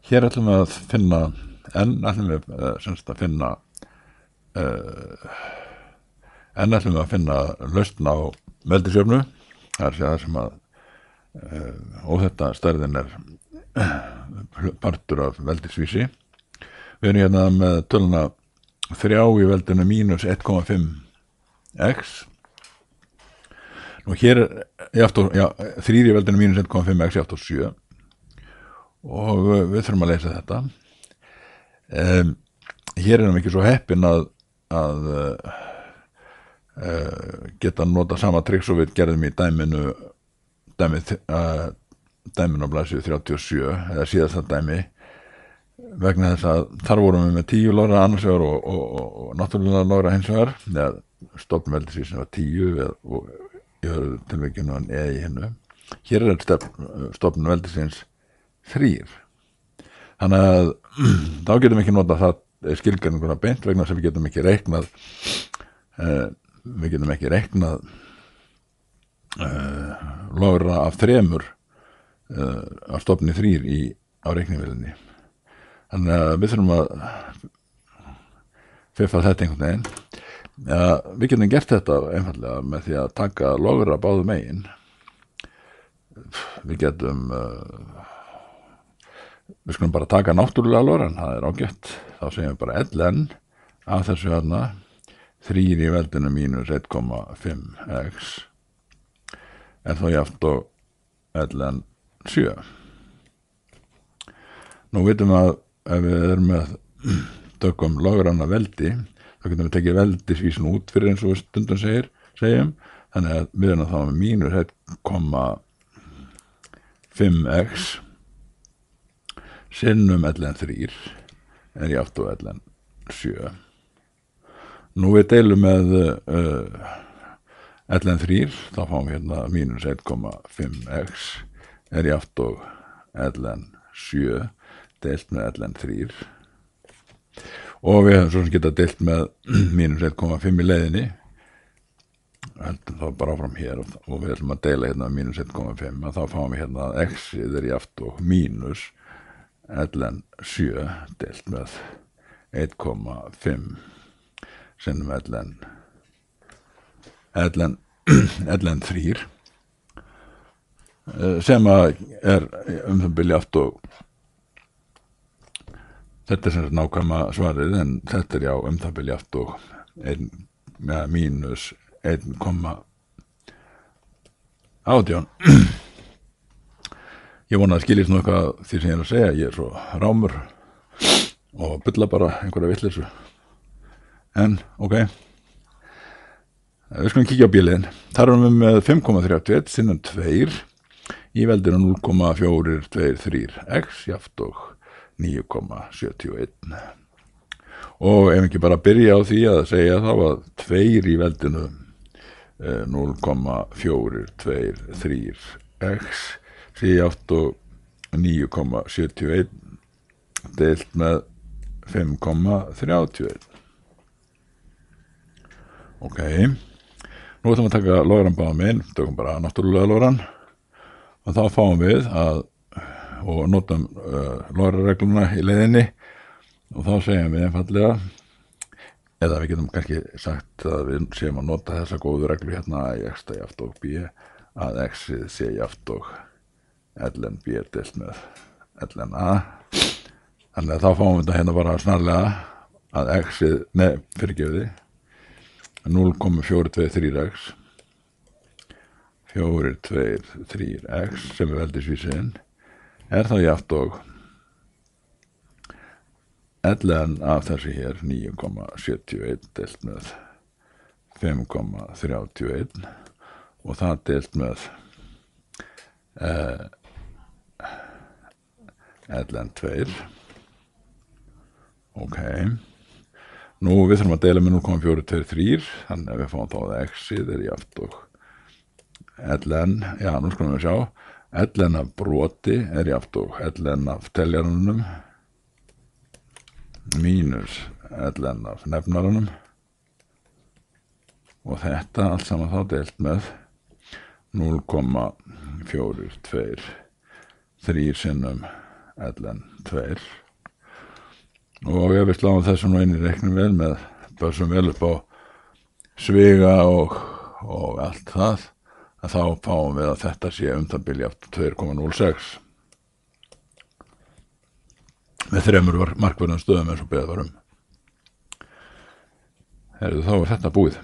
Hér ætlum við að finna lausn á veldisjöfnu. Það er það sem að óþetta stærðin er partur af veldisvísi. Við erum hérna með töluna 3 í veldinu mínus 1,5x. Nú hér er 3 í veldinu mínus 1,5x játt á 7 og við þurfum að leysa þetta. Hér erum við ekki svo heppin að geta nota sama trikk og við gerðum í dæminu á blaðsíðu 37 eða síðasta dæmi, vegna þess að þar vorum við með 10 logra annars vegar og náttúrulega logra hins vegar, eða stofnveldisvísin var 10 og í öðru tilvikinu en í hinnu. Hér er stofnveldisins 3. Þannig að þá getum við ekki nota það skilgreininguna beint, vegna þess að við getum ekki reiknað logra af 3 af stofni 3 á reiknivélinni. Þannig að við þurfum að fiffa þetta einhvern veginn. Við getum gert þetta einfallega með því að taka logra báðum megin. Við skulum bara taka náttúrulega logran, það er ágætt. Þá segjum við bara ln af þessu hérna 3 í veldinu mínus 1,5x er þá jafnt og ln 7. Nú vitum við að ef við erum með tökum logranna veldi, þá getum við tekið veldisvísin út fyrir eins og við stundum segjum, þannig að við erum þá með mínus 1,5x sinnum ln 3 er jafnt og ln 7. Nú við deilum með ln 3, þá fáum við hérna mínus 1,5x er jafnt og ln 7 deilt með ln 3 og við höfum svo sem geta deilt með mínus 1,5 í leiðinni, heldum þá bara áfram hér og við ætlum að deila hérna mínus 1,5 og þá fáum við hérna að x er jafnt og mínus ln 7 deilt með 1,5 sinnum ln 3 sem að er það bil jafnt og þetta er sem nákvæma svarið, en þetta er það bil jafnt og mínus 1,18. Ég vona að skiljist nú eitthvað því sem ég er að segja. Ég er svo rámur og bulla bara einhverja vitleysu. En, ok. Við skulum kíkja á bíliðin. Þar erum við með 5,31 sinnum 2 í veldinu 0,423x jafnt og 9,71. Og ef ekki bara byrja á því að segja þá að 2 í veldinu 0,423x sé jafnt og 9,71 deilt með 5,31. Ok, nú ætlum við að taka logran báðum megin, tökum bara náttúrulega logran og þá fáum við og notum lograregluna í leiðinni og þá segjum við einfallega, eða við getum kannski sagt að við séum að nota þessa góðu reglu hérna að x er jafnt og b, að x sé jafnt og ln b deilt með ln a. Þannig að þá fáum við þetta hérna bara snarlega að x, fyrirgefiði 0,423x 423x sem er veldisvísin er þá jafnt og ln af þessi hér 9,71 deilt með 5,31 og það deilt með ln 2. Ok, nú við þurfum að deila með 0,423, þannig að við fáum þá að x-ið er jafnt og ln, já nú skulum við sjá, ln af broti er jafnt og ln af teljaranum mínus ln af nefnaranum og þetta allt saman þá deilt með 0,423 sinnum LN2 og ef við sláum þessu nú inn í reiknum vel með börsum vel upp á sviga og allt það, að þá fáum við að þetta sé það bilja 2,06 með 3 markverðum stöðum eins og beðið var Þá er þetta búið.